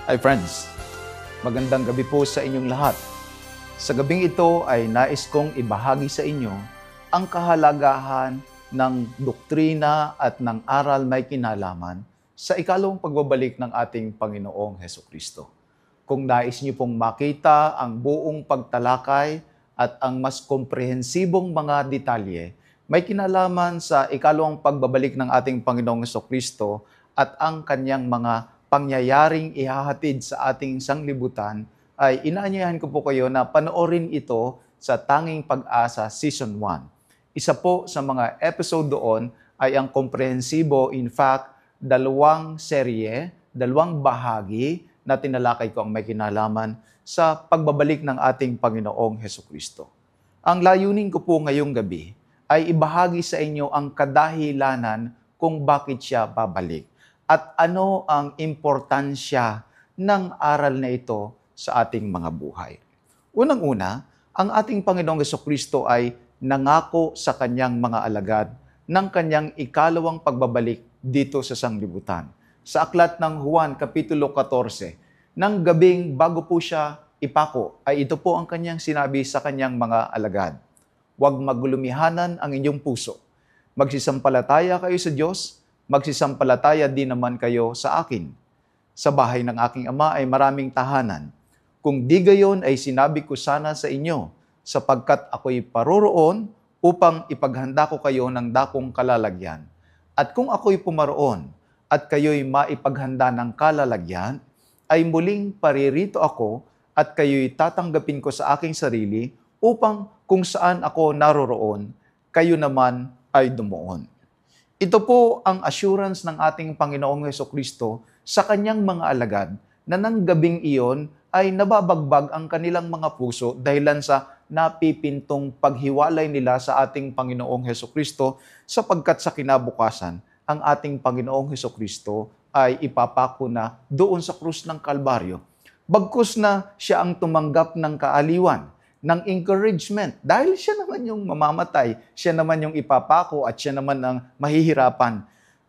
Hi friends, magandang gabi po sa inyong lahat. Sa gabing ito ay nais kong ibahagi sa inyo ang kahalagahan ng doktrina at ng aral may kinalaman sa ikalawang pagbabalik ng ating Panginoong Hesukristo. Kung nais niyo pong makita ang buong pagtalakay at ang mas komprehensibong mga detalye, may kinalaman sa ikalawang pagbabalik ng ating Panginoong Hesukristo at ang kanyang mga pangyayaring ihahatid sa ating sanglibutan, ay inaanyayahan ko po kayo na panoorin ito sa Tanging Pag-asa Season 1. Isa po sa mga episode doon ay ang komprehensibo, in fact, dalawang bahagi na tinalakay ko ang may kinalaman sa pagbabalik ng ating Panginoong Hesukristo. Ang layunin ko po ngayong gabi ay ibahagi sa inyo ang kadahilanan kung bakit siya babalik at ano ang importansya ng aral na ito sa ating mga buhay. Unang-una, ang ating Panginoong Hesukristo ay nangako sa kanyang mga alagad ng kanyang ikalawang pagbabalik dito sa sanglibutan. Sa aklat ng Juan, Kapitulo 14, ng gabing bago po siya ipako, ay ito po ang kanyang sinabi sa kanyang mga alagad. Huwag maglumihanan ang inyong puso. Magsisampalataya kayo sa Diyos, magsisampalataya din naman kayo sa akin. Sa bahay ng aking ama ay maraming tahanan. Kung di gayon ay sinabi ko sana sa inyo, sapagkat ako'y paroroon upang ipaghanda ko kayo ng dakong kalalagyan. At kung ako'y pumaroon at kayo'y maipaghanda ng kalalagyan, ay muling paririto ako at kayo'y tatanggapin ko sa aking sarili upang kung saan ako naroroon, kayo naman ay dumuon. Ito po ang assurance ng ating Panginoong Hesukristo sa kanyang mga alagad na nang gabing iyon ay nababagbag ang kanilang mga puso dahilan sa napipintong paghiwalay nila sa ating Panginoong Hesukristo sapagkat sa kinabukasan, ang ating Panginoong Hesukristo ay ipapako na doon sa krus ng Kalbaryo. Bagkus na siya ang tumanggap ng kaaliwan, ng encouragement. Dahil siya naman yung mamamatay, siya naman yung ipapako at siya naman ang mahihirapan.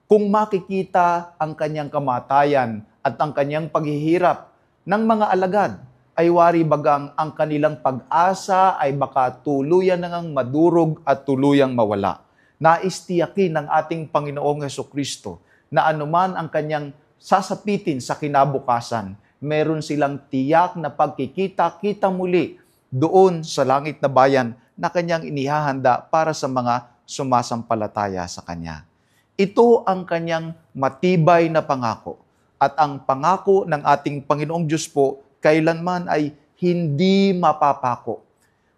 Kung makikita ang kanyang kamatayan at ang kanyang paghihirap ng mga alagad, ay wari bagang ang kanilang pag-asa ay baka tuluyan nang madurog at tuluyang mawala. Naistiyakin ng ating Panginoong Hesukristo na anuman ang kanyang sasapitin sa kinabukasan, meron silang tiyak na pagkikita-kita muli doon sa langit na bayan na kanyang inihahanda para sa mga sumasampalataya sa kanya. Ito ang kanyang matibay na pangako. At ang pangako ng ating Panginoong Diyos po, kailanman ay hindi mapapako.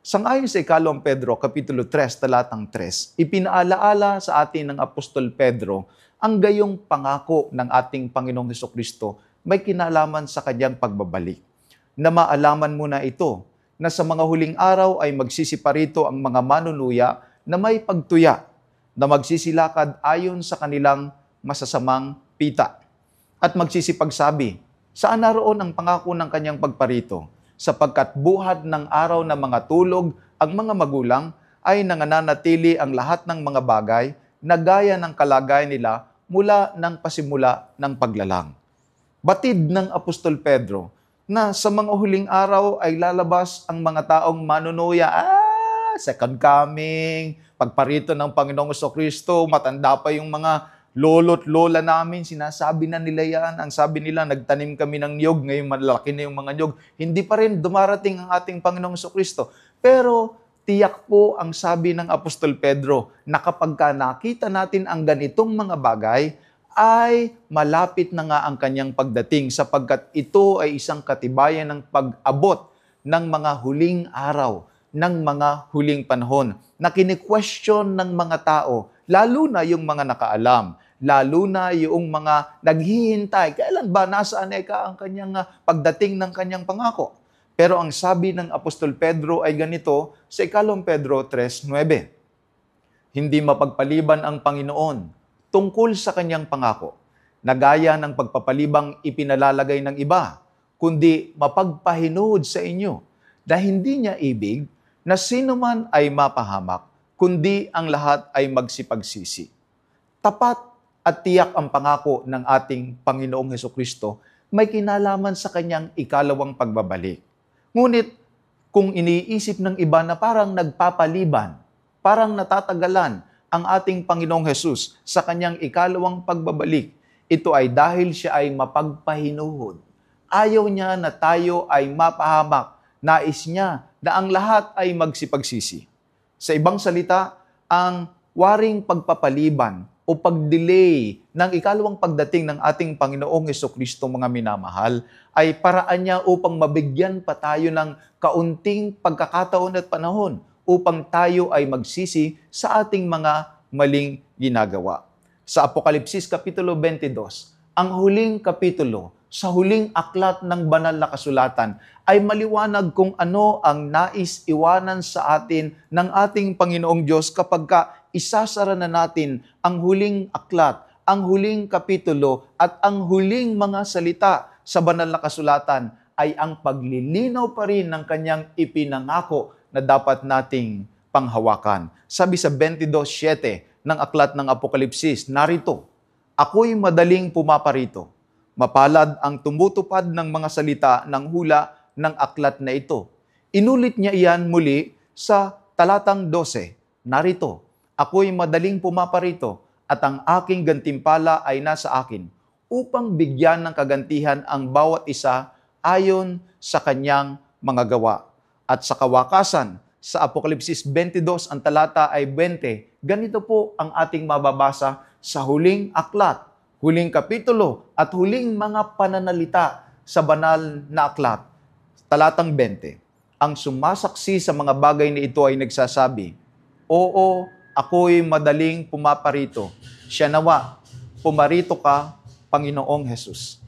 Sangayon sa ikalawang Pedro, Kapitulo 3, talatang 3, ipinaalaala sa atin ng Apostol Pedro ang gayong pangako ng ating Panginoong Hesukristo may kinalaman sa kanyang pagbabalik. Na maalaman mo na ito, na sa mga huling araw ay magsisiparito ang mga manunuya na may pagtuya, na magsisilakad ayon sa kanilang masasamang pita. At magsisipagsabi, saan naroon ang pangako ng kanyang pagparito? Sapagkat buhat ng araw ng mga tulog, ang mga magulang ay nangananatili ang lahat ng mga bagay na gaya ng kalagayan nila mula ng pasimula ng paglalang. Batid ng Apostol Pedro, na sa mga huling araw ay lalabas ang mga taong manunuya. Second coming, pagparito ng Panginoong Hesukristo, matanda pa yung mga lolo't lola namin, sinasabi na nila yan. Ang sabi nila, nagtanim kami ng niyog, ngayon malaki na yung mga niyog. Hindi pa rin dumarating ang ating Panginoong Hesukristo. Pero tiyak po ang sabi ng Apostol Pedro na kapag nakita natin ang ganitong mga bagay, ay malapit na nga ang kanyang pagdating sapagkat ito ay isang katibayan ng pag-abot ng mga huling araw, ng mga huling panahon na kini-question ng mga tao, lalo na yung mga nakaalam, lalo na yung mga naghihintay, kailan ba nasaan ang kanyang pagdating ng kanyang pangako? Pero ang sabi ng Apostol Pedro ay ganito sa ikalawang Pedro 3:9, hindi mapagpaliban ang Panginoon tungkol sa kanyang pangako, na gaya ng pagpapalibang ipinalalagay ng iba, kundi mapagpahinood sa inyo, na hindi niya ibig na sino man ay mapahamak, kundi ang lahat ay magsipagsisi. Tapat at tiyak ang pangako ng ating Panginoong Hesukristo may kinalaman sa kanyang ikalawang pagbabalik. Ngunit kung iniisip ng iba na parang nagpapaliban, parang natatagalan ang ating Panginoong Hesus sa kanyang ikalawang pagbabalik, ito ay dahil siya ay mapagpahinuhod. Ayaw niya na tayo ay mapahamak. Nais niya na ang lahat ay magsipagsisi. Sa ibang salita, ang waring pagpapaliban o pag-delay ng ikalawang pagdating ng ating Panginoong Hesukristo, mga minamahal, ay paraan niya upang mabigyan pa tayo ng kaunting pagkakataon at panahon upang tayo ay magsisi sa ating mga maling ginagawa. Sa Apokalipsis Kapitulo 22, ang huling kapitulo sa huling aklat ng banal na kasulatan ay maliwanag kung ano ang nais iwanan sa atin ng ating Panginoong Diyos kapag isasara na natin ang huling aklat, ang huling kapitulo at ang huling mga salita sa banal na kasulatan ay ang paglilinaw pa rin ng kanyang ipinangako na dapat nating panghawakan. Sabi sa 22:7 ng aklat ng Apokalipsis, narito, ako'y madaling pumaparito. Mapalad ang tumutupad ng mga salita ng hula ng aklat na ito. Inulit niya iyan muli sa talatang 12. Narito, ako'y madaling pumaparito at ang aking gantimpala ay nasa akin upang bigyan ng kagantihan ang bawat isa ayon sa kanyang mga gawa. At sa kawakasan, sa Apokalipsis 22, ang talata ay 20, ganito po ang ating mababasa sa huling aklat, huling kapitulo at huling mga pananalita sa banal na aklat. Talatang 20, ang sumasaksi sa mga bagay na ito ay nagsasabi, oo, ako'y madaling pumaparito. Siya nawa, pumarito ka, Panginoong Hesus.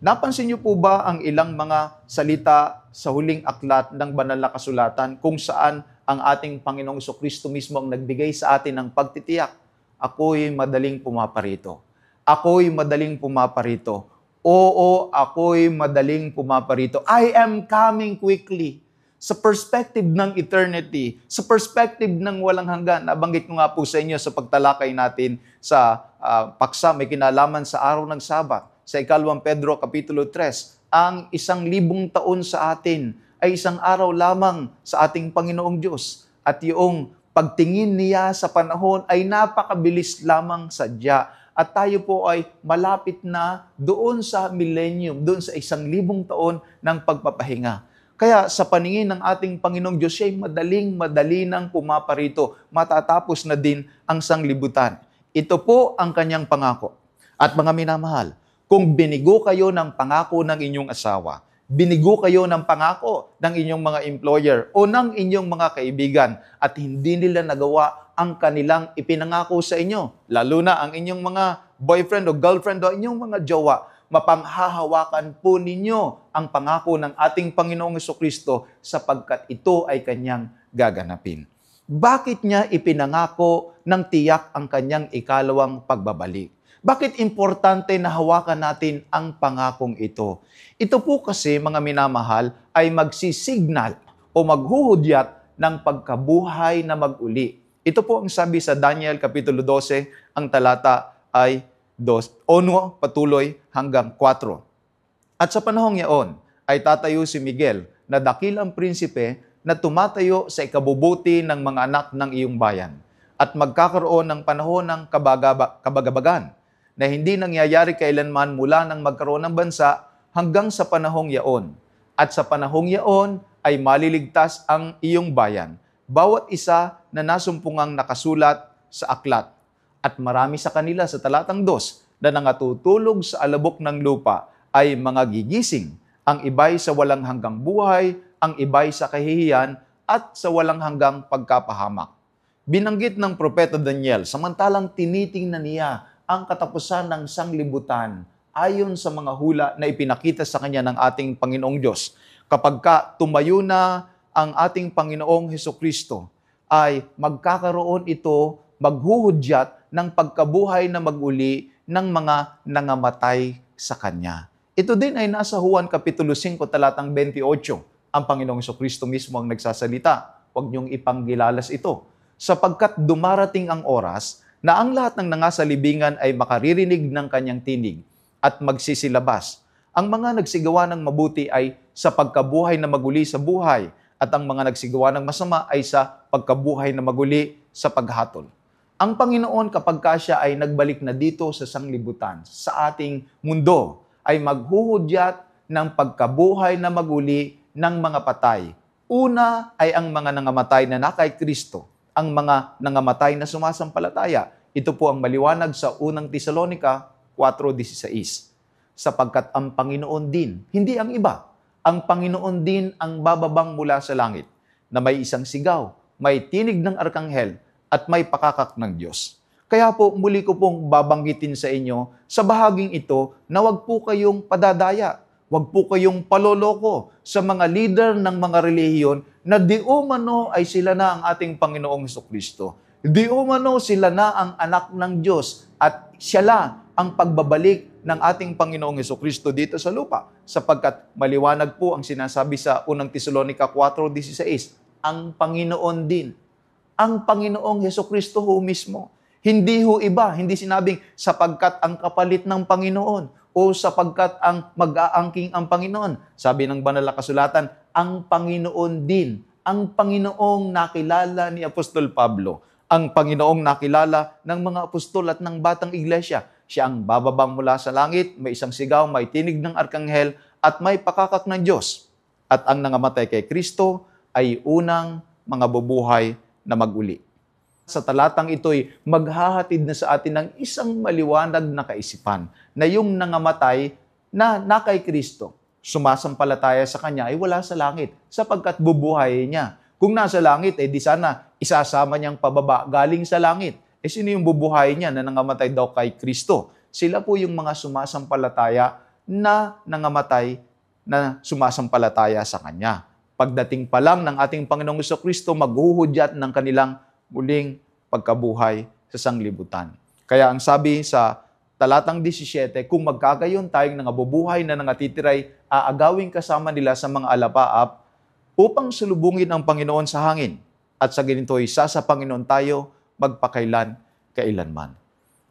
Napansin niyo po ba ang ilang mga salita sa huling aklat ng banal na kasulatan kung saan ang ating Panginoong Jesucristo mismo ang nagbigay sa atin ng pagtitiyak? Ako'y madaling pumaparito. Ako'y madaling pumaparito. Oo, ako'y madaling pumaparito. I am coming quickly. Sa perspective ng eternity, sa perspective ng walang hanggan, nabanggit ko nga po sa inyo sa pagtalakay natin sa paksa, may kinalaman sa araw ng Sabat. Sa 2 Pedro Kapitulo 3, ang 1,000 taon sa atin ay isang araw lamang sa ating Panginoong Diyos. At yung pagtingin niya sa panahon ay napakabilis lamang sadya. At tayo po ay malapit na doon sa millennium, doon sa 1,000 taon ng pagpapahinga. Kaya sa paningin ng ating Panginoong Diyos, siya ay madali nang pumaparito. Matatapos na din ang sanglibutan. Ito po ang kanyang pangako. At mga minamahal, kung binigo kayo ng pangako ng inyong asawa, binigo kayo ng pangako ng inyong mga employer o ng inyong mga kaibigan at hindi nila nagawa ang kanilang ipinangako sa inyo, lalo na ang inyong mga boyfriend o girlfriend o inyong mga jowa, mapanghahawakan po ninyo ang pangako ng ating Panginoong Jesucristo sapagkat ito ay kanyang gaganapin. Bakit niya ipinangako ng tiyak ang kanyang ikalawang pagbabalik? Bakit importante na hawakan natin ang pangakong ito? Ito po kasi, mga minamahal, ay magsisignal o maghuhudyat ng pagkabuhay na mag-uli. Ito po ang sabi sa Daniel Kapitulo 12, ang talata ay 2, patuloy hanggang 4. At sa panahong yaon ay tatayo si Miguel na dakilang prinsipe na tumatayo sa ikabubuti ng mga anak ng iyong bayan at magkakaroon ng panahon ng kabagabagan na hindi nangyayari kailanman mula nang magkaroon ng bansa hanggang sa panahong yaon. At sa panahong yaon ay maliligtas ang iyong bayan, bawat isa na nasumpungang nakasulat sa aklat. At marami sa kanila sa talatang 2 na nangatutulog sa alabok ng lupa ay mga gigising, ang iba'y sa walang hanggang buhay, ang iba'y sa kahihiyan at sa walang hanggang pagkapahamak. Binanggit ng propeta Daniel, samantalang tinitingnan niya ang katapusan ng sanglibutan ayon sa mga hula na ipinakita sa kanya ng ating Panginoong Diyos. Kapag tumayo na ang ating Panginoong Hesukristo, ay magkakaroon ito, maghuhudyat ng pagkabuhay na mag-uli ng mga nangamatay sa Kanya. Ito din ay nasa Juan Kapitulo 5, talatang 28. Ang Panginoong Hesukristo mismo ang nagsasalita. Huwag niyong ipanggilalas ito. Sapagkat dumarating ang oras na ang lahat ng nangasalibingan ay makaririnig ng kanyang tinig at magsisilabas. Ang mga nagsigawa ng mabuti ay sa pagkabuhay na maguli sa buhay, at ang mga nagsigawa ng masama ay sa pagkabuhay na maguli sa paghatol. Ang Panginoon, kapag siya ay nagbalik na dito sa sanglibutan, sa ating mundo, ay maghuhudyat ng pagkabuhay na maguli ng mga patay. Una ay ang mga nangamatay na nakay Kristo, ang mga nangamatay na sumasampalataya. Ito po ang maliwanag sa unang Tesalonica 4:16. Sapagkat ang Panginoon din, hindi ang iba, ang Panginoon din ang bababang mula sa langit, na may isang sigaw, may tinig ng arkanghel, at may pakakak ng Diyos. Kaya po, muli ko pong babanggitin sa inyo sa bahaging ito na wag po kayong padadaya, wag po kayong paloloko sa mga leader ng mga relihiyon na di umano ay sila na ang ating Panginoong Hesukristo. Di umano sila na ang anak ng Diyos at sila ang pagbabalik ng ating Panginoong Hesukristo dito sa lupa. Sapagkat maliwanag po ang sinasabi sa unang Tesalonica 4:16, ang Panginoon din. Ang Panginoong Hesukristo ho mismo. Hindi ho iba, hindi sinabing sapagkat ang kapalit ng Panginoon o sapagkat ang mag-aangking ang Panginoon. Sabi ng banal na kasulatan, ang Panginoon din. Ang Panginoong nakilala ni Apostol Pablo. Ang Panginoong nakilala ng mga apostol at ng batang iglesia. Siya ang bababang mula sa langit, may isang sigaw, may tinig ng arkanghel, at may pakakak ng Diyos. At ang nangamatay kay Kristo ay unang mga bubuhay na maguli. Sa talatang ito'y maghahatid na sa atin ng isang maliwanag na kaisipan na yung nangamatay na nakay Kristo, sumasampalataya sa Kanya ay wala sa langit sapagkat bubuhay niya. Kung nasa langit, di sana isasama niyang pababa galing sa langit. Sino yung bubuhay niya na nangamatay daw kay Kristo? Sila po yung mga sumasampalataya na nangamatay na sumasampalataya sa Kanya. Pagdating pa lang ng ating Panginoong Hesukristo, maghuhudyat ng kanilang muling pagkabuhay sa sanglibutan. Kaya ang sabi sa talatang 17, kung magkagayon tayong nangabubuhay na nangatitiray, aagawing kasama nila sa mga alapaap upang sulubungin ang Panginoon sa hangin. At sa ganito'y sa Panginoon tayo magpakailan kailanman.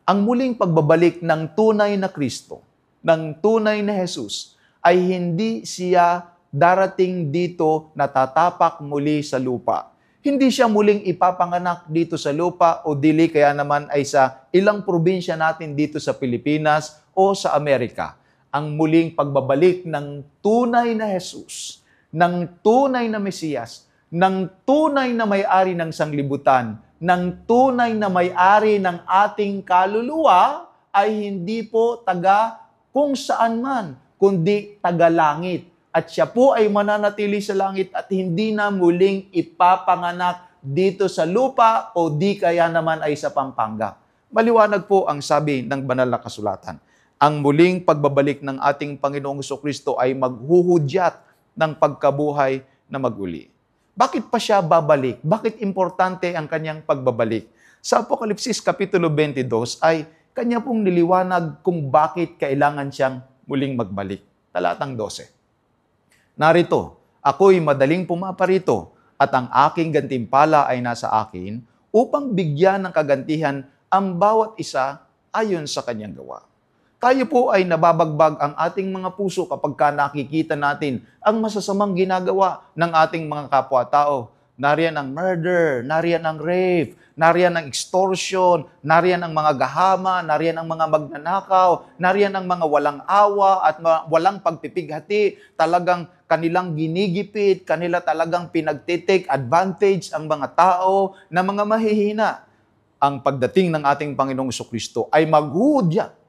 Ang muling pagbabalik ng tunay na Kristo, ng tunay na Jesus, ay hindi siya darating dito na tatapak muli sa lupa. Hindi siya muling ipapanganak dito sa lupa o dili kaya naman ay sa ilang probinsya natin dito sa Pilipinas o sa Amerika. Ang muling pagbabalik ng tunay na Jesus, ng tunay na Mesiyas, ng tunay na may-ari ng sanglibutan, ng tunay na may-ari ng ating kaluluwa ay hindi po taga kung saan man, kundi taga langit. At siya po ay mananatili sa langit at hindi na muling ipapanganak dito sa lupa o di kaya naman ay sa Pampanga. Maliwanag po ang sabi ng banal na kasulatan. Ang muling pagbabalik ng ating Panginoong Hesukristo ay maghuhudyat ng pagkabuhay na maguli. Bakit pa siya babalik? Bakit importante ang kanyang pagbabalik? Sa Apokalipsis Kapitulo 22 ay kanya pong niliwanag kung bakit kailangan siyang muling magbalik. Talatang 12. Narito, ako'y madaling pumaparito at ang aking gantimpala ay nasa akin upang bigyan ng kagantihan ang bawat isa ayon sa kanyang gawa. Tayo po ay nababagbag ang ating mga puso kapag nakikita natin ang masasamang ginagawa ng ating mga kapwa-tao. Nariyan ang murder, nariyan ang rape, nariyan ang extortion, nariyan ang mga gahama, nariyan ang mga magnanakaw, nariyan ang mga walang awa at walang pagpipighati. Talagang kanilang ginigipit, kanila talagang pinagtitake advantage ang mga tao na mga mahihina. Ang pagdating ng ating Panginoong Hesukristo ay maghuhudyat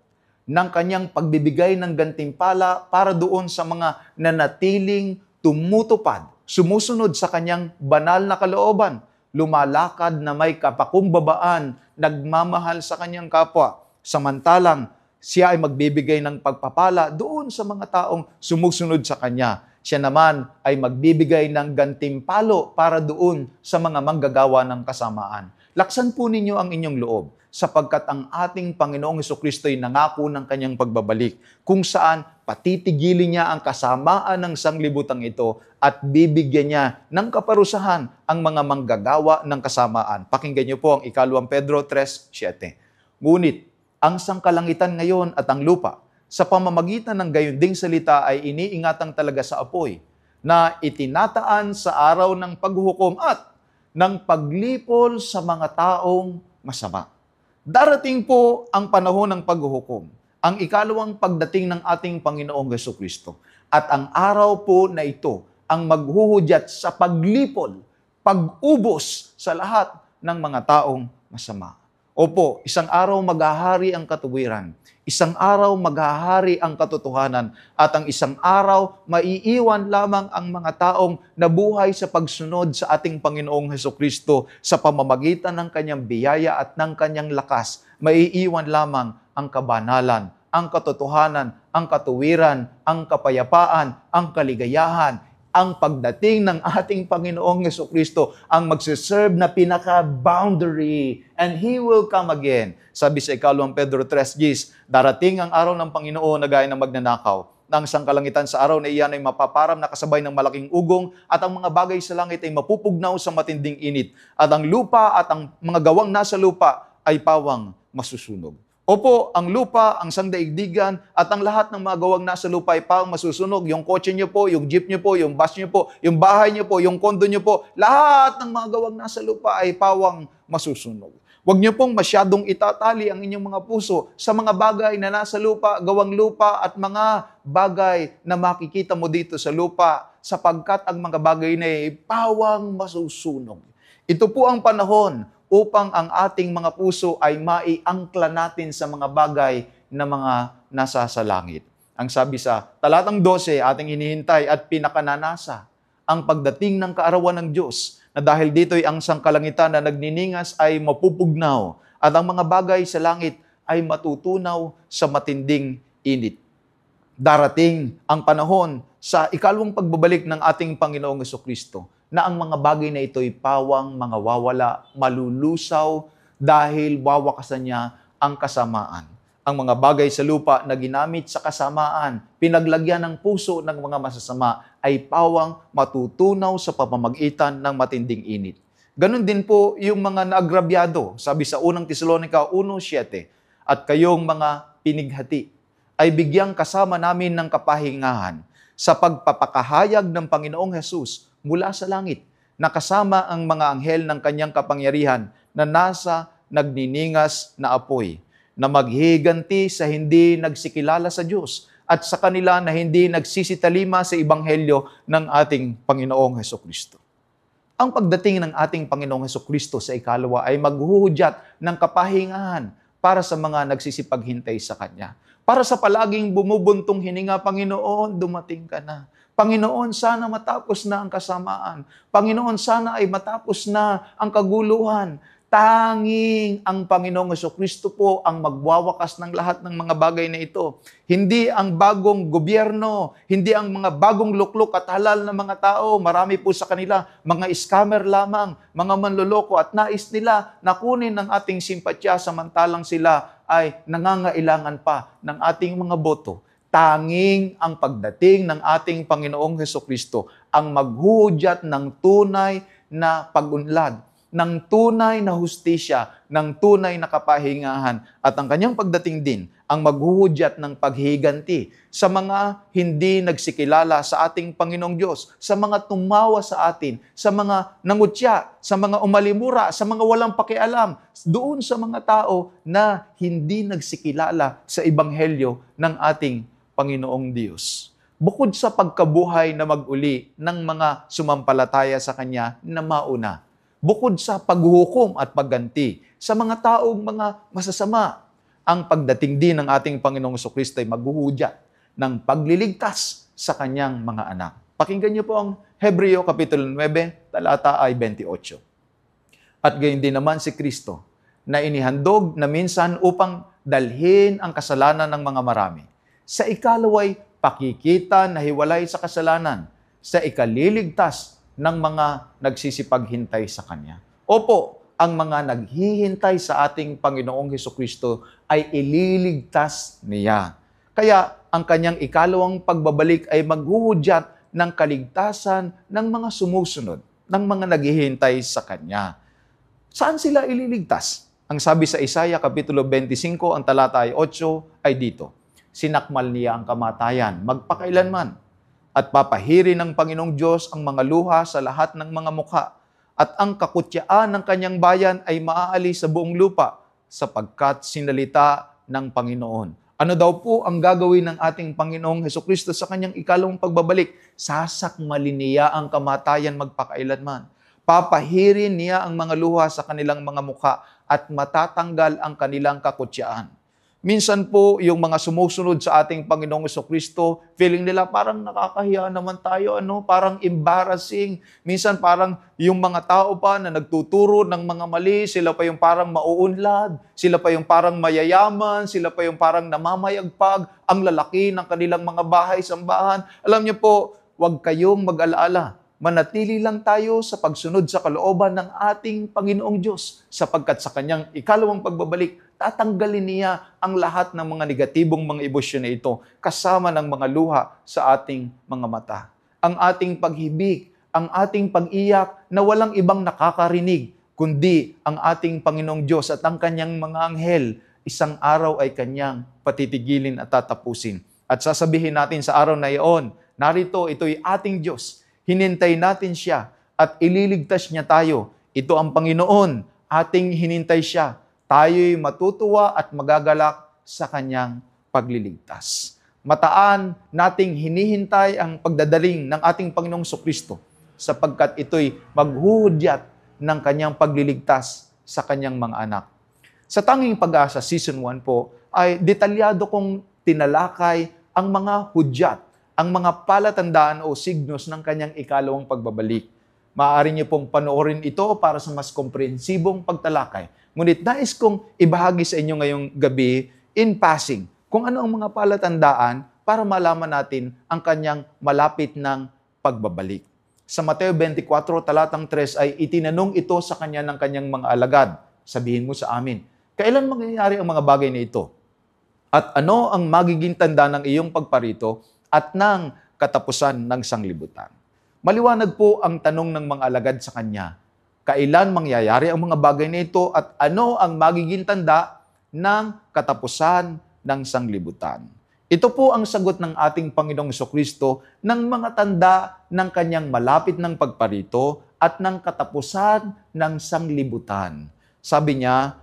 ng kanyang pagbibigay ng gantimpala para doon sa mga nanatiling tumutupad, sumusunod sa kanyang banal na kalooban, lumalakad na may kapakumbabaan, nagmamahal sa kanyang kapwa. Samantalang siya ay magbibigay ng pagpapala doon sa mga taong sumusunod sa kanya. Siya naman ay magbibigay ng gantimpalo para doon sa mga manggagawa ng kasamaan. Laksan po ninyo ang inyong loob sapagkat ang ating Panginoong Hesukristo ay nangako ng kanyang pagbabalik kung saan patitigilin niya ang kasamaan ng sanglibutang ito at bibigyan niya ng kaparusahan ang mga manggagawa ng kasamaan. Pakinggan niyo po ang 2 Pedro 3:7. Ngunit ang sangkalangitan ngayon at ang lupa sa pamamagitan ng gayon ding salita ay iniingatang talaga sa apoy na itinataan sa araw ng paghuhukom at ng paglipol sa mga taong masama. Darating po ang panahon ng paghuhukom, ang ikalawang pagdating ng ating Panginoong Jesucristo. At ang araw po na ito ang maghuhudyat sa paglipol, pag-ubos sa lahat ng mga taong masama. Opo, isang araw maghahari ang katuwiran. Isang araw maghahari ang katotohanan. At ang isang araw, maiiwan lamang ang mga taong nabuhay sa pagsunod sa ating Panginoong Hesukristo sa pamamagitan ng kanyang biyaya at ng kanyang lakas. Maiiwan lamang ang kabanalan, ang katotohanan, ang katuwiran, ang kapayapaan, ang kaligayahan, ang pagdating ng ating Panginoong Hesukristo ang magsiserve na pinaka-boundary and He will come again. Sabi sa ikalawang Pedro 3:10, darating ang araw ng Panginoon na gaya ng magnanakaw. Nang sangkalangitan sa araw na iyan ay mapaparam na kasabay ng malaking ugong at ang mga bagay sa langit ay mapupugnaw sa matinding init at ang lupa at ang mga gawang nasa lupa ay pawang masusunog. Opo, ang lupa, ang sangdaigdigan, at ang lahat ng mga gawang nasa lupa ay pawang masusunog. Yung kotse nyo po, yung jeep nyo po, yung bus nyo po, yung bahay nyo po, yung kondo nyo po, lahat ng mga gawang nasa lupa ay pawang masusunog. Huwag nyo pong masyadong itatali ang inyong mga puso sa mga bagay na nasa lupa, gawang lupa, at mga bagay na makikita mo dito sa lupa, sapagkat ang mga bagay na ay pawang masusunog. Ito po ang panahon upang ang ating mga puso ay maiangkla natin sa mga bagay na mga nasa sa langit. Ang sabi sa talatang 12, ating hinihintay at pinakananasa ang pagdating ng kaarawan ng Diyos, na dahil dito'y ang sangkalangitan na nagniningas ay mapupugnaw at ang mga bagay sa langit ay matutunaw sa matinding init. Darating ang panahon sa ikalawang pagbabalik ng ating Panginoong Hesukristo na ang mga bagay na ito'y pawang mga wawala, malulusaw dahil wawakasan niya ang kasamaan. Ang mga bagay sa lupa na ginamit sa kasamaan, pinaglagyan ng puso ng mga masasama, ay pawang matutunaw sa pamamagitan ng matinding init. Ganon din po yung mga naagrabyado, sabi sa unang Tesalonica 1:7, at kayong mga pinighati ay bigyang kasama namin ng kapahingahan sa pagpapakahayag ng Panginoong Hesus mula sa langit, na kasama ang mga anghel ng kanyang kapangyarihan na nasa nagniningas na apoy, na maghiganti sa hindi nagsikilala sa Diyos at sa kanila na hindi nagsisitalima sa ebanghelyo ng ating Panginoong Hesukristo. Ang pagdating ng ating Panginoong Hesukristo sa ikalawa ay maghuhudyat ng kapahingahan para sa mga nagsisipaghintay sa Kanya. Para sa palaging bumubuntong hininga, Panginoon, dumating ka na. Panginoon, sana matapos na ang kasamaan. Panginoon, sana ay matapos na ang kaguluhan. Tanging ang Panginoong Hesukristo po ang magwawakas ng lahat ng mga bagay na ito. Hindi ang bagong gobyerno, hindi ang mga bagong luklok at halal na mga tao. Marami po sa kanila, mga scammer lamang, mga manloloko, at nais nila na kunin ng ating simpatya samantalang sila ay nangangailangan pa ng ating mga boto. Tanging ang pagdating ng ating Panginoong Hesukristo ang maghuhudyat ng tunay na pag-unlad, ng tunay na hustisya, ng tunay na kapahingahan, at ang kanyang pagdating din ang maghuhudyat ng paghiganti sa mga hindi nagsikilala sa ating Panginoong Diyos, sa mga tumawa sa atin, sa mga nangutya, sa mga umalimura, sa mga walang pakialam, doon sa mga tao na hindi nagsikilala sa ebanghelyo ng ating Panginoong Diyos. Bukod sa pagkabuhay na mag-uli ng mga sumampalataya sa Kanya na mauna, bukod sa paghuhukom at pagganti sa mga taong mga masasama, ang pagdating din ng ating Panginoong Jesucristo ay maghuhudyat ng pagliligtas sa Kanyang mga anak. Pakinggan niyo po ang Hebreo Kapitulo 9, talata ay 28. At gayon din naman si Kristo, na inihandog na minsan upang dalhin ang kasalanan ng mga marami. Sa ikalaway, pakikita na hiwalay sa kasalanan, sa ikaliligtas ng mga nagsisipaghintay sa Kanya. Opo, ang mga naghihintay sa ating Panginoong Hesukristo ay ililigtas niya. Kaya ang Kanyang ikalawang pagbabalik ay maghuhudyat ng kaligtasan ng mga sumusunod, ng mga naghihintay sa Kanya. Saan sila ililigtas? Ang sabi sa Isaiah Kapitulo 25, ang talata ay 8, ay dito. Sinakmal niya ang kamatayan, magpakailanman. At papahirin ng Panginoong Diyos ang mga luha sa lahat ng mga mukha. At ang kakutyaan ng kanyang bayan ay maaalis sa buong lupa sapagkat sinalita ng Panginoon. Ano daw po ang gagawin ng ating Panginoong Hesukristo sa kanyang ikalawang pagbabalik? Sasakmalin niya ang kamatayan magpakailanman. Papahirin niya ang mga luha sa kanilang mga mukha at matatanggal ang kanilang kakutyaan. Minsan po, yung mga sumusunod sa ating Panginoong Hesukristo, feeling nila parang nakakahiya naman tayo, parang embarrassing. Minsan parang yung mga tao pa na nagtuturo ng mga mali, sila pa yung parang mauunlad, sila pa yung parang mayayaman, sila pa yung parang namamayagpag, ang lalaki ng kanilang mga bahay-sambahan. Alam niyo po, huwag kayong mag-alala. Manatili lang tayo sa pagsunod sa kalooban ng ating Panginoong Diyos sapagkat sa kanyang ikalawang pagbabalik, tatanggalin niya ang lahat ng mga negatibong mga emosyon na ito kasama ng mga luha sa ating mga mata. Ang ating paghibig, ang ating pag-iyak na walang ibang nakakarinig, kundi ang ating Panginoong Diyos at ang kanyang mga anghel, isang araw ay kanyang patitigilin at tatapusin. At sasabihin natin sa araw na iyon, narito, ito'y ating Diyos. Hinintay natin siya at ililigtas niya tayo. Ito ang Panginoon, ating hinintay siya. Tayo'y matutuwa at magagalak sa kanyang pagliligtas. Mataan nating hinihintay ang pagdadaling ng ating Panginoong Kristo sapagkat ito'y maghuhudyat ng kanyang pagliligtas sa kanyang mga anak. Sa Tanging Pag-asa Season 1 po ay detalyado kong tinalakay ang mga hudyat, ang mga palatandaan o signos ng kanyang ikalawang pagbabalik. Maaari niyo pong panoorin ito para sa mas komprehensibong pagtalakay. Ngunit nais kong ibahagi sa inyo ngayong gabi in passing kung ano ang mga palatandaan para malaman natin ang kanyang malapit ng pagbabalik. Sa Mateo 24, talatang 3 ay itinanong ito sa kanya ng kanyang mga alagad. Sabihin mo sa amin, kailan mangyayari ang mga bagay na ito? At ano ang magiging tanda ng iyong pagparito at ng katapusan ng sanglibutan? Maliwanag po ang tanong ng mga alagad sa kanya. Kailan mangyayari ang mga bagay na ito at ano ang magiging tanda ng katapusan ng sanglibutan? Ito po ang sagot ng ating Panginoong Hesukristo ng mga tanda ng kanyang malapit ng pagparito at ng katapusan ng sanglibutan. Sabi niya,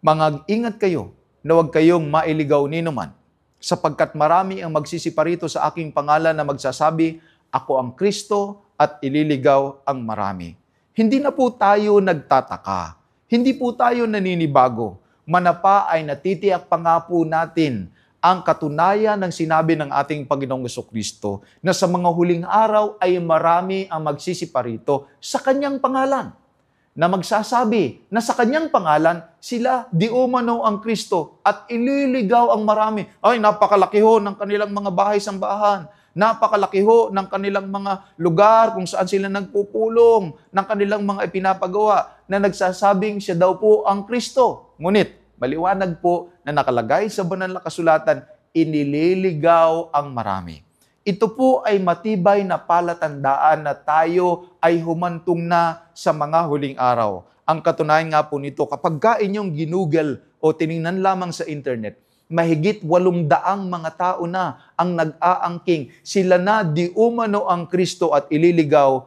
mag-ingat kayo na huwag kayong mailigaw ninuman, sapagkat marami ang magsisiparito sa aking pangalan na magsasabi, ako ang Kristo at ililigaw ang marami. Hindi na po tayo nagtataka. Hindi po tayo naninibago. Manapa ay natitiyak pa nga po natin ang katunayan ng sinabi ng ating Panginoong Hesukristo na sa mga huling araw ay marami ang magsisiparito sa kanyang pangalan, na magsasabi na sa kanyang pangalan, sila di umano ang Kristo at ililigaw ang marami. Ay, napakalaki ho ng kanilang mga bahay-sambahan. Napakalaki ho ng kanilang mga lugar kung saan sila nagpupulong, ng kanilang mga ipinapagawa na nagsasabing siya daw po ang Kristo. Ngunit, maliwanag po na nakalagay sa banal na kasulatan, inililigaw ang marami. Ito po ay matibay na palatandaan na tayo ay humantong na sa mga huling araw. Ang katunayan nga po nito, kapag ka inyong ginugel o tiningnan lamang sa internet, mahigit 800 mga tao na ang nag-aangking. Sila na di umano ang Kristo at inililigaw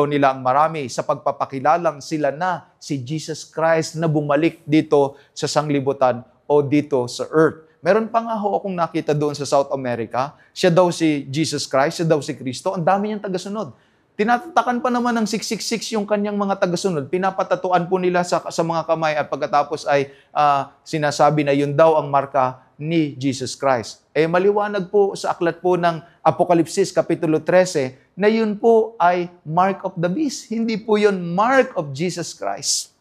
nila ang marami sa pagpapakilalang sila na si Jesus Christ na bumalik dito sa sanglibutan o dito sa earth. Meron pa nga ho akong nakita doon sa South America. Siya daw si Jesus Christ, siya daw si Kristo. Ang dami niyang tagasunod. Tinatatakan pa naman ng 666 yung kanyang mga tagasunod. Pinapatatuan po nila sa mga kamay at pagkatapos ay sinasabi na yun daw ang marka ni Jesus Christ. Maliwanag po sa aklat po ng Apokalipsis Kapitulo 13 na yun po ay mark of the beast. Hindi po yun mark of Jesus Christ.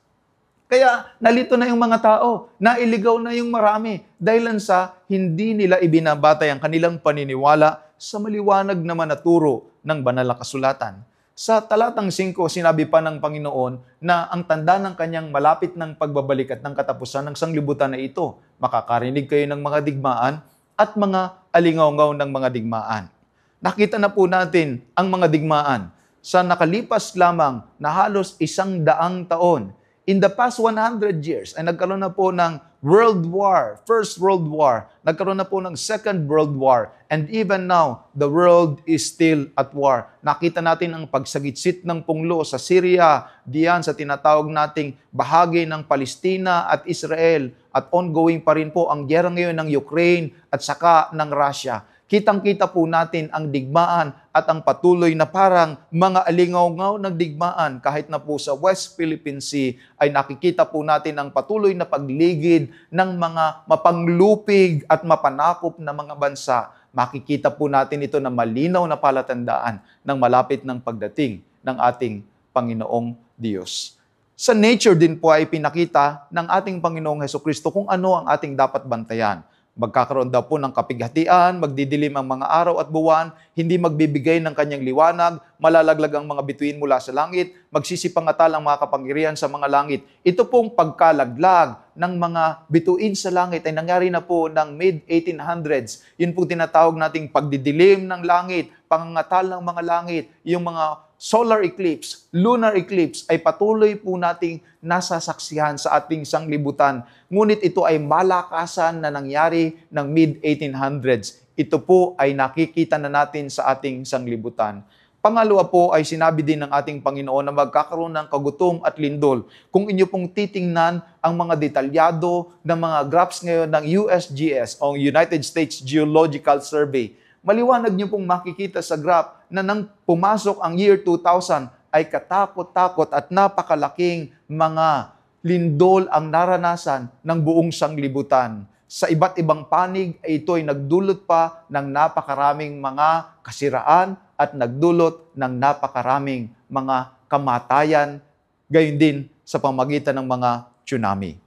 Kaya nalito na yung mga tao, nailigaw na yung marami dahil sa hindi nila ibinabatay ang kanilang paniniwala sa maliwanag na manaturo ng banal na kasulatan. Sa talatang 5, sinabi pa ng Panginoon na ang tanda ng kanyang malapit ng pagbabalik at ng katapusan ng sanglibutan na ito, makakarinig kayo ng mga digmaan at mga alingaw-ngaw ng mga digmaan. Nakita na po natin ang mga digmaan sa nakalipas lamang na halos 100 taon. In the past 100 years, ay nagkaroon na po ng World War, First World War, nagkaroon na po ng Second World War, and even now, the world is still at war. Nakita natin ang pagsagitsit ng punglo sa Syria, diyan sa tinatawag nating bahagi ng Palestina at Israel, at ongoing pa rin po ang giyera ngayon ng Ukraine at saka ng Russia. Kitang-kita po natin ang digmaan at ang patuloy na parang mga alingaw-ngaw ng digmaan kahit na po sa West Philippine Sea ay nakikita po natin ang patuloy na pagligid ng mga mapanglupig at mapanakop na mga bansa. Makikita po natin ito na malinaw na palatandaan ng malapit ng pagdating ng ating Panginoong Diyos. Sa nature din po ay pinakita ng ating Panginoong Hesukristo kung ano ang ating dapat bantayan. Magkakaroon daw po ng kapighatian, magdidilim ang mga araw at buwan, hindi magbibigay ng kanyang liwanag, malalaglag ang mga bituin mula sa langit, magsisipangatal ang mga kapangyarihan sa mga langit. Ito pong pagkalaglag ng mga bituin sa langit ay nangyari na po ng mid-1800s. Yun po tinatawag nating pagdidilim ng langit, pangangatal ng mga langit, yung mga solar eclipse, lunar eclipse ay patuloy po nating nasasaksihan sa ating sanglibutan. Ngunit ito ay malakasan na nangyari ng mid-1800s. Ito po ay nakikita na natin sa ating sanglibutan. Pangalawa po ay sinabi din ng ating Panginoon na magkakaroon ng kagutom at lindol. Kung inyo pong titingnan ang mga detalyado ng mga graphs ngayon ng USGS o United States Geological Survey, maliwanag niyo pong makikita sa graph na nang pumasok ang year 2000 ay katakot-takot at napakalaking mga lindol ang naranasan ng buong sanglibutan. Sa iba't ibang panig, ito ay nagdulot pa ng napakaraming mga kasiraan at nagdulot ng napakaraming mga kamatayan, gayon din sa pamagitan ng mga tsunami.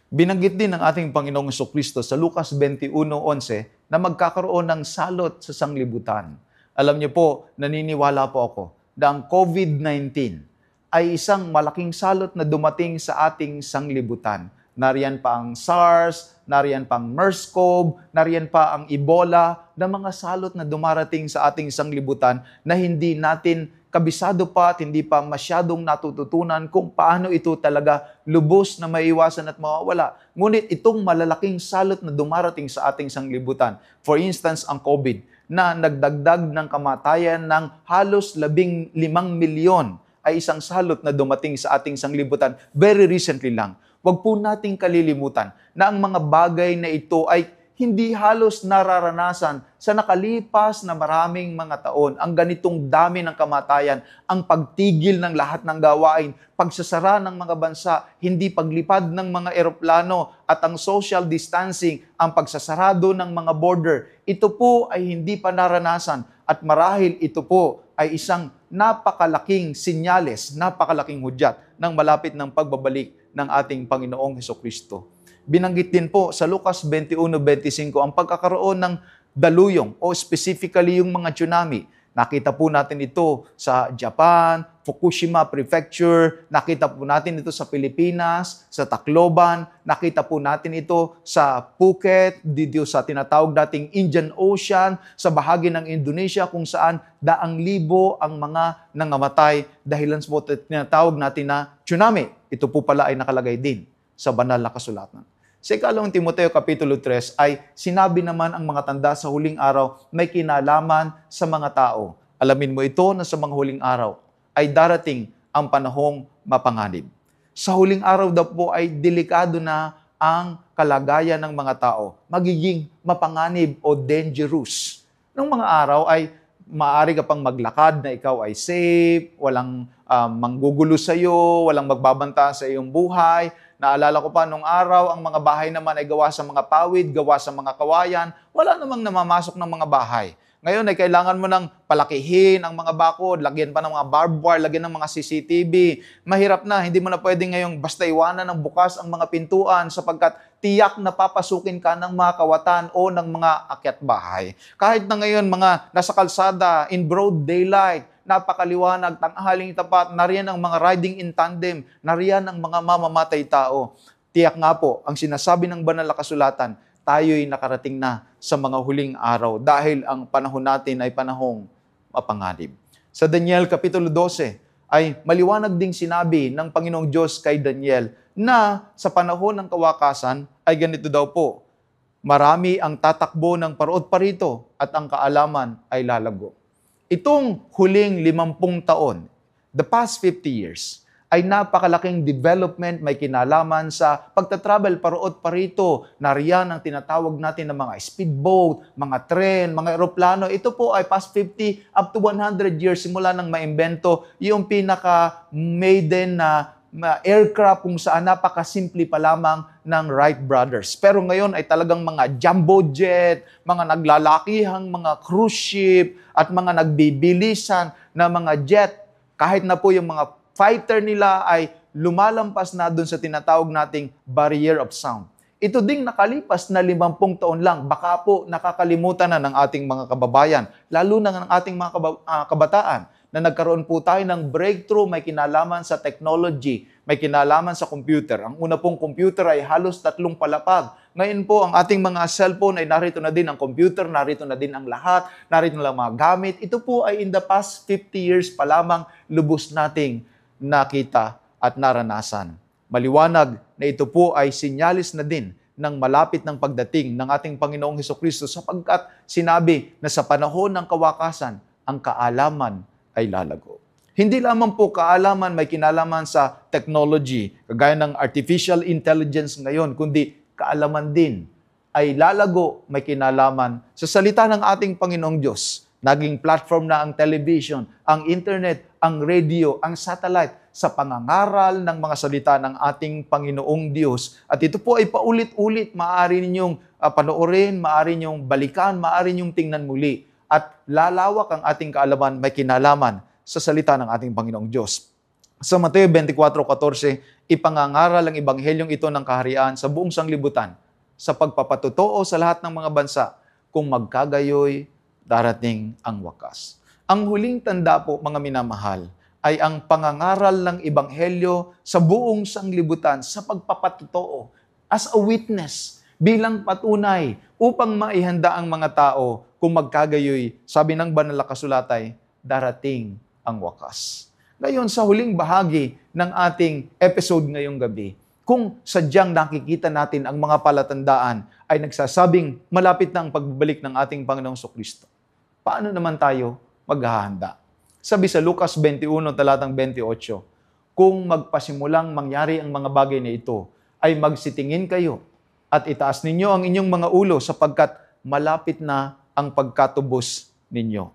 Binanggit din ng ating Panginoong Jesucristo sa Lucas 21:11 na magkakaroon ng salot sa sanglibutan. Alam niyo po, naniniwala po ako na ang COVID-19 ay isang malaking salot na dumating sa ating sanglibutan. Nariyan pa ang SARS, nariyan pa ang MERS-CoV, nariyan pa ang Ebola, na mga salot na dumarating sa ating sanglibutan na hindi natin kabisado pa at hindi pa masyadong natututunan kung paano ito talaga lubos na maiwasan at mawawala. Ngunit itong malalaking salot na dumarating sa ating sanglibutan, for instance, ang COVID, na nagdagdag ng kamatayan ng halos 15 milyon, ay isang salot na dumating sa ating sanglibutan very recently lang. Huwag po nating kalilimutan na ang mga bagay na ito ay hindi halos nararanasan sa nakalipas na maraming mga taon. Ang ganitong dami ng kamatayan, ang pagtigil ng lahat ng gawain, pagsasara ng mga bansa, hindi paglipad ng mga eroplano at ang social distancing, ang pagsasarado ng mga border, ito po ay hindi pa naranasan at marahil ito po ay isang napakalaking sinyales, napakalaking hudyat ng malapit ng pagbabalik ng ating Panginoong Hesukristo. Binanggit din po sa Lucas 21:25 ang pagkakaroon ng daluyong o specifically yung mga tsunami. Nakita po natin ito sa Japan, Fukushima Prefecture, nakita po natin ito sa Pilipinas, sa Tacloban, nakita po natin ito sa Phuket, dito sa tinatawag nating Indian Ocean, sa bahagi ng Indonesia kung saan daang libo ang mga nangamatay dahilan sa tinatawag natin na tsunami. Ito po pala ay nakalagay din sa banal na kasulatan. Sa ikalawang Timoteo Kapitulo 3 ay sinabi naman ang mga tanda sa huling araw may kinalaman sa mga tao. Alamin mo ito na sa mga huling araw ay darating ang panahong mapanganib. Sa huling araw daw po ay delikado na ang kalagayan ng mga tao. Magiging mapanganib o dangerous. Nung mga araw ay maaari ka pang maglakad na ikaw ay safe, walang manggugulo sa iyo, walang magbabanta sa iyong buhay. Naalala ko pa nung araw, ang mga bahay naman ay gawa sa mga pawid, gawa sa mga kawayan. Wala namang namamasok ng mga bahay. Ngayon ay kailangan mo nang palakihin ang mga bakod, lagyan pa ng mga barbed wire, lagyan ng mga CCTV. Mahirap na, hindi mo na pwedeng ngayong basta iwanan ng bukas ang mga pintuan sapagkat tiyak na papasukin ka ng mga kawatan o ng mga akyat bahay. Kahit na ngayon mga nasa kalsada, in broad daylight, napakaliwanag, tanghaling tapat, nariyan ang mga riding in tandem, nariyan ang mga mamamatay tao. Tiyak nga po, ang sinasabi ng banal na kasulatan, tayo'y nakarating na sa mga huling araw dahil ang panahon natin ay panahong mapanganib. Sa Daniel Kapitulo 12, ay maliwanag ding sinabi ng Panginoong Diyos kay Daniel na sa panahon ng kawakasan ay ganito daw po, marami ang tatakbo ng parot parito at ang kaalaman ay lalago. Itong huling 50 taon, the past 50 years, ay napakalaking development, may kinalaman sa pagtatravel parot parito. Nariyan ang tinatawag natin ng mga speedboat, mga tren, mga eroplano. Ito po ay past 50 up to 100 years simula nang maimbento yung pinaka-maiden na aircraft kung saan napakasimple pa lamang ng Wright brothers. Pero ngayon ay talagang mga jumbo jet, mga naglalakihang mga cruise ship, at mga nagbibilisan na mga jet. Kahit na po yung mga fighter nila ay lumalampas na doon sa tinatawag nating barrier of sound. Ito ding nakalipas na 50 taon lang, baka po nakakalimutan na ng ating mga kababayan, lalo na ng ating mga kabataan, na nagkaroon po tayo ng breakthrough, may kinalaman sa technology, may kinalaman sa computer. Ang una pong computer ay halos 3 palapag. Ngayon po, ang ating mga cellphone ay narito na din ang computer, narito na din ang lahat, narito na lang mga gamit. Ito po ay in the past 50 years pa lamang lubos nating nakita at naranasan. Maliwanag na ito po ay sinyalis na din ng malapit ng pagdating ng ating Panginoong Hesukristo sapagkat sinabi na sa panahon ng kawakasan, ang kaalaman ay lalago. Hindi lamang po kaalaman may kinalaman sa technology, kagaya ng artificial intelligence ngayon, kundi kaalaman din ay lalago may kinalaman sa salita ng ating Panginoong Diyos. Naging platform na ang television, ang internet, ang radio, ang satellite sa pangangaral ng mga salita ng ating Panginoong Diyos. At ito po ay paulit-ulit, maaari ninyong panoorin, maaari ninyong balikan, maaari ninyong tingnan muli. At lalawak ang ating kaalaman, may kinalaman sa salita ng ating Panginoong Diyos. Sa Mateo 24:14, ipangangaral ang ebanghelyong ito ng kaharian sa buong sanglibutan, sa pagpapatotoo sa lahat ng mga bansa, kung magkagayoy, darating ang wakas. Ang huling tanda po, mga minamahal, ay ang pangangaral ng ebanghelyo sa buong sanglibutan, sa pagpapatotoo, as a witness, bilang patunay, upang maihanda ang mga tao, kung magkagayoy, sabi ng banal na kasulatan, darating ang wakas. Ngayon, sa huling bahagi ng ating episode ngayong gabi, kung sadyang nakikita natin ang mga palatandaan ay nagsasabing malapit na ang pagbabalik ng ating Panginoong Jesucristo, paano naman tayo maghahanda? Sabi sa Lucas 21, talatang 28, kung magpasimulang mangyari ang mga bagay na ito, ay magsitingin kayo at itaas ninyo ang inyong mga ulo sapagkat malapit na ang pagkatubos ninyo.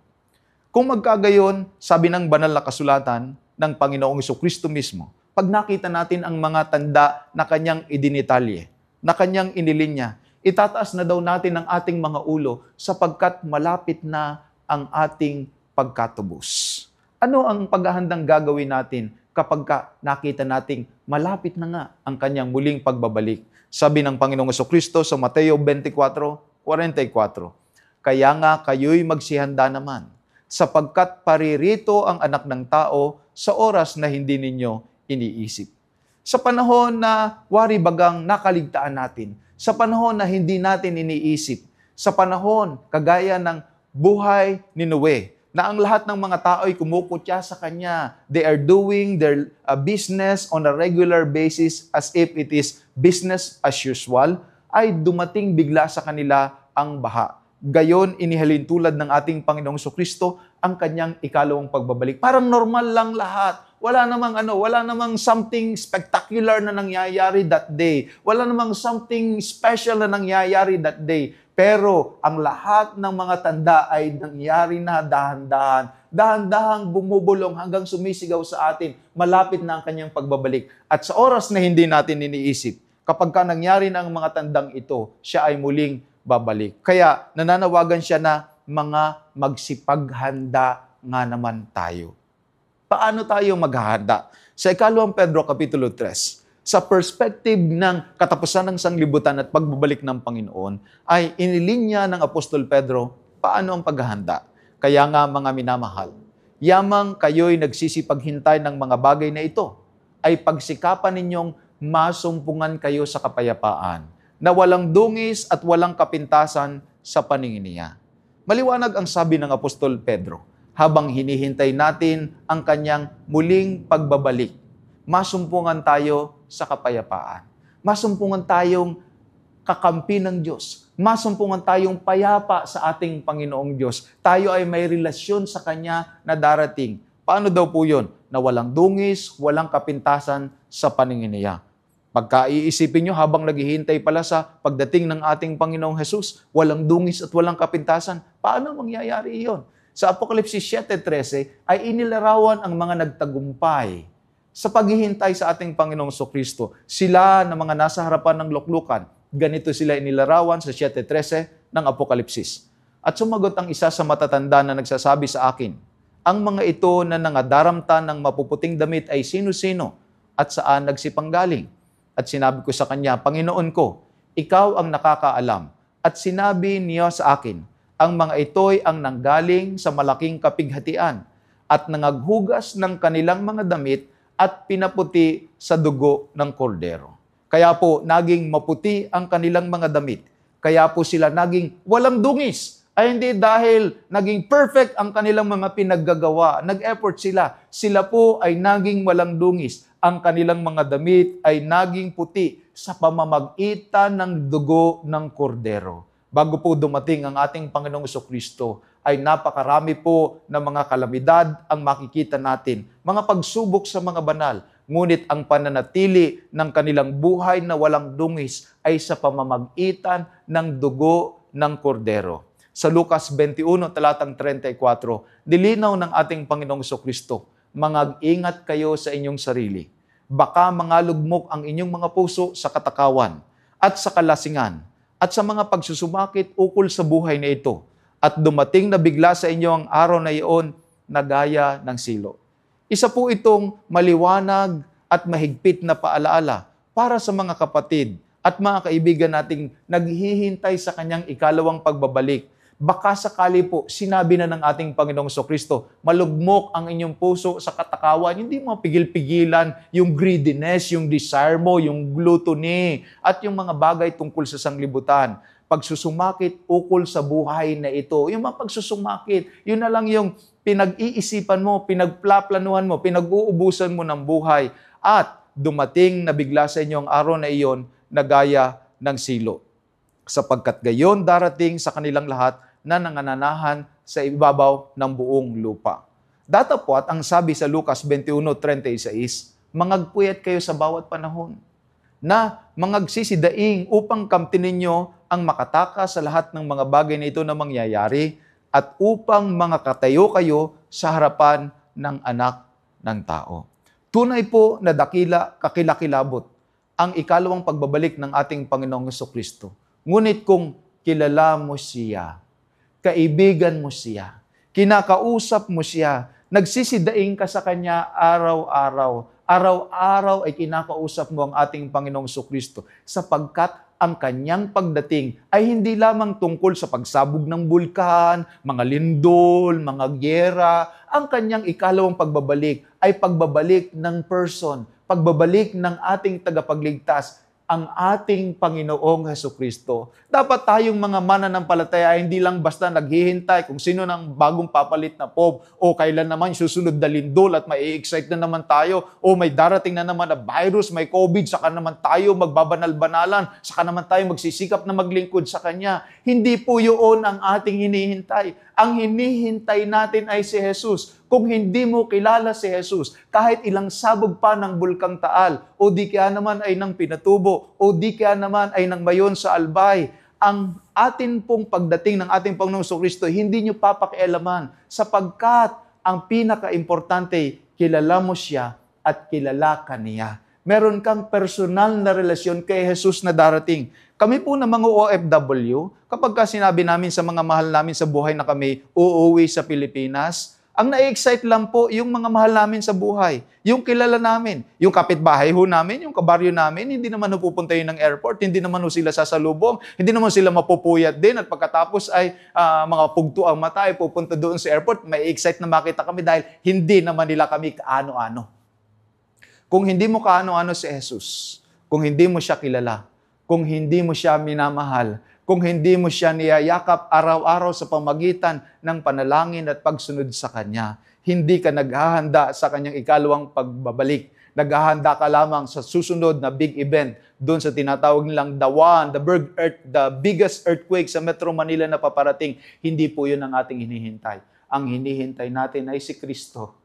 Kung magkagayon, sabi ng banal na kasulatan ng Panginoong Jesucristo mismo, pag nakita natin ang mga tanda na kanyang idinitalye, na kanyang inilinya, itataas na daw natin ang ating mga ulo sapagkat malapit na ang ating pagkatubos. Ano ang paghahandang gagawin natin kapag nakita nating malapit na nga ang kanyang muling pagbabalik? Sabi ng Panginoong Jesucristo sa Mateo 24:44, kaya nga kayo'y magsihanda naman, sapagkat paririto ang anak ng tao sa oras na hindi ninyo iniisip. Sa panahon na wari bagang nakaligtaan natin, sa panahon na hindi natin iniisip, sa panahon kagaya ng buhay ni Noe, na ang lahat ng mga tao ay kumukutya sa kanya. They are doing their business on a regular basis as if it is business as usual, ay dumating bigla sa kanila ang baha. Gayon, inihalin tulad ng ating Panginoong Jesucristo ang kanyang ikalawang pagbabalik. Parang normal lang lahat. Wala namang something spectacular na nangyayari that day. Wala namang something special na nangyayari that day. Pero ang lahat ng mga tanda ay nangyari na dahan-dahan. Dahan-dahang bumubulong hanggang sumisigaw sa atin. Malapit na ang kanyang pagbabalik. At sa oras na hindi natin iniisip, kapag nangyari na ang mga tandang ito, siya ay muling babalik. Kaya nananawagan siya na mga magsipaghanda nga naman tayo. Paano tayo maghahanda? Sa 2 Pedro Kapitulo 3, sa perspective ng katapusan ng sanglibutan at pagbabalik ng Panginoon, ay inilinya ng Apostol Pedro paano ang paghahanda. Kaya nga mga minamahal, yamang kayo'y nagsisipaghintay ng mga bagay na ito, ay pagsikapan ninyong masumpungan kayo sa kapayapaan, na walang dungis at walang kapintasan sa paningin niya. Maliwanag ang sabi ng Apostol Pedro, habang hinihintay natin ang kanyang muling pagbabalik. Masumpungan tayo sa kapayapaan. Masumpungan tayong kakampi ng Diyos. Masumpungan tayong payapa sa ating Panginoong Diyos. Tayo ay may relasyon sa Kanya na darating. Paano daw po yun? Na walang dungis, walang kapintasan sa paningin niya. Pagka-iisipin nyo habang naghihintay pala sa pagdating ng ating Panginoong Hesus, walang dungis at walang kapintasan, paano mangyayari iyon? Sa Apokalipsis 7:13 ay inilarawan ang mga nagtagumpay sa paghihintay sa ating Panginoong Kristo. Sila na mga nasa harapan ng luklukan. Ganito sila inilarawan sa 7:13 ng Apokalipsis. At sumagot ang isa sa matatanda na nagsasabi sa akin, ang mga ito na nangadaramtan ng mapuputing damit ay sino-sino at saan nagsipanggaling. At sinabi ko sa kanya, Panginoon ko, ikaw ang nakakaalam. At sinabi niya sa akin, ang mga ito'y ang nanggaling sa malaking kapighatian at nangaghugas ng kanilang mga damit at pinaputi sa dugo ng kordero. Kaya po, naging maputi ang kanilang mga damit. Kaya po sila naging walang dungis. Ay hindi dahil naging perfect ang kanilang mga pinaggagawa. Nag-effort sila. Sila po ay naging walang dungis. Ang kanilang mga damit ay naging puti sa pamamagitan ng dugo ng kordero. Bago po dumating ang ating Panginoong Kristo, ay napakarami po ng mga kalamidad ang makikita natin. Mga pagsubok sa mga banal. Ngunit ang pananatili ng kanilang buhay na walang dungis ay sa pamamagitan ng dugo ng kordero. Sa Lucas 21, talatang 34, dilinaw ng ating Panginoong Kristo, mag-ingat kayo sa inyong sarili. Baka mangalugmok ang inyong mga puso sa katakawan at sa kalasingan at sa mga pagsusumakit ukol sa buhay na ito. At dumating na bigla sa inyo ang araw na iyon na gaya ng silo. Isa po itong maliwanag at mahigpit na paalaala para sa mga kapatid at mga kaibigan nating naghihintay sa kanyang ikalawang pagbabalik. Baka sakali po, sinabi na ng ating Panginoong Kristo, malugmok ang inyong puso sa katakawan, hindi mo pigil-pigilan yung greediness, yung desire mo, yung gluttony, at yung mga bagay tungkol sa sanglibutan. Pagsusumakit ukol sa buhay na ito. Yung mga pagsusumakit, yun na lang yung pinag-iisipan mo, pinagplaplanuhan mo, pinag-uubusan mo ng buhay. At dumating na bigla sa inyo ang araw na iyon na gaya ng silo. Sapagkat gayon darating sa kanilang lahat na nangananahan sa ibabaw ng buong lupa. Datapwat ang sabi sa Lucas 21:36, mangagpuyat kayo sa bawat panahon, na mangagsisidaing upang kamtinin ninyo ang makataka sa lahat ng mga bagay na ito na mangyayari at upang makatayo kayo sa harapan ng anak ng tao. Tunay po na dakila, kakilakilabot ang ikalawang pagbabalik ng ating Panginoong Kristo. Ngunit kung kilala mo siya, kaibigan mo siya, kinakausap mo siya, nagsisidaing ka sa Kanya araw-araw. Araw-araw ay kinakausap mo ang ating Panginoong Kristo sapagkat ang Kanyang pagdating ay hindi lamang tungkol sa pagsabog ng bulkan, mga lindol, mga gyera. Ang Kanyang ikalawang pagbabalik ay pagbabalik ng person, pagbabalik ng ating tagapagligtas, ang ating Panginoong Kristo. Dapat tayong mga mananampalataya hindi lang basta naghihintay kung sino ng bagong papalit na pope o kailan naman susunod na lindol at mai-excite na naman tayo o may darating na naman na virus, may COVID, saka naman tayo magbabanal-banalan, saka naman tayo magsisikap na maglingkod sa Kanya. Hindi po yun ang ating hinihintay. Ang hinihintay natin ay si Jesus. Kung hindi mo kilala si Jesus, kahit ilang sabog pa ng bulkang Taal, o di kaya naman ay ng Pinatubo, o di kaya naman ay ng Mayon sa Albay, ang atin pong pagdating ng ating Panginoong Kristo, hindi nyo papakialaman sapagkat ang pinaka-importante, kilala mo siya at kilala ka niya. Meron kang personal na relasyon kay Jesus na darating. Kami po na mga OFW, kapag sinabi namin sa mga mahal namin sa buhay na kami uuwi sa Pilipinas, ang na-excite lang po yung mga mahal namin sa buhay, yung kilala namin, yung kapitbahay ho namin, yung kabaryo namin, hindi naman pupunta yun ng airport, hindi naman sila sasalubong, hindi naman sila mapupuyat din at pagkatapos ay mga pugto ang mata ay pupunta doon sa airport, may excite na makita kami dahil hindi naman nila kami kaano-ano. Kung hindi mo kaano-ano si Jesus, kung hindi mo siya kilala, kung hindi mo siya minamahal, kung hindi mo siya niyayakap araw-araw sa pamagitan ng panalangin at pagsunod sa Kanya. Hindi ka naghahanda sa Kanyang ikalawang pagbabalik. Naghahanda ka lamang sa susunod na big event doon sa tinatawag nilang the biggest earthquake sa Metro Manila na paparating. Hindi po yun ang ating hinihintay. Ang hinihintay natin ay si Kristo,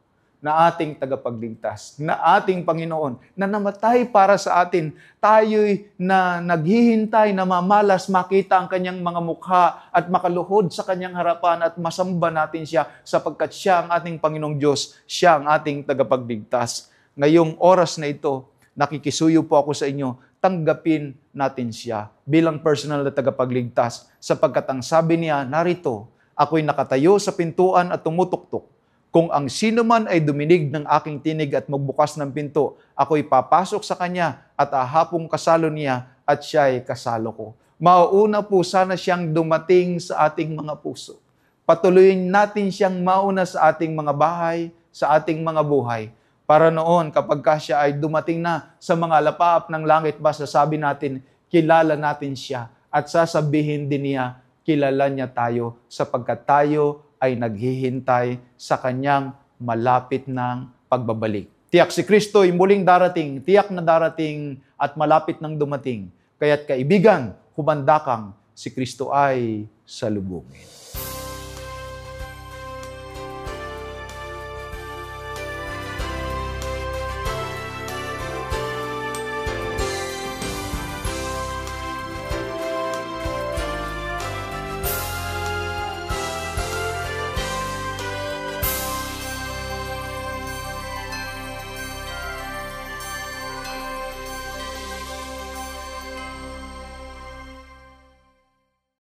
na ating tagapagligtas, na ating Panginoon, na namatay para sa atin. Tayo'y na naghihintay na mamalas, makita ang Kanyang mga mukha at makaluhod sa Kanyang harapan at masamba natin siya sapagkat siya ang ating Panginoong Diyos, siya ang ating tagapagligtas. Ngayong oras na ito, nakikisuyo po ako sa inyo, tanggapin natin siya bilang personal na tagapagligtas sapagkat ang sabi niya, narito, ako'y nakatayo sa pintuan at tumutuktok. Kung ang sino man ay duminig ng aking tinig at magbukas ng pinto, ako'y papasok sa kanya at ahapong kasalo niya at siya'y kasalo ko. Mauuna po sana siyang dumating sa ating mga puso. Patuloyin natin siyang mauna sa ating mga bahay, sa ating mga buhay. Para noon, kapag siya ay dumating na sa mga alapaap ng langit, basta sabi natin, kilala natin siya at sasabihin din niya, kilala niya tayo sapagkat tayo ay naghihintay sa Kanyang malapit ng pagbabalik. Tiyak si Kristo ay muling darating, tiyak na darating at malapit nang dumating. Kaya't kaibigan, humanda kang si Kristo ay salubungin.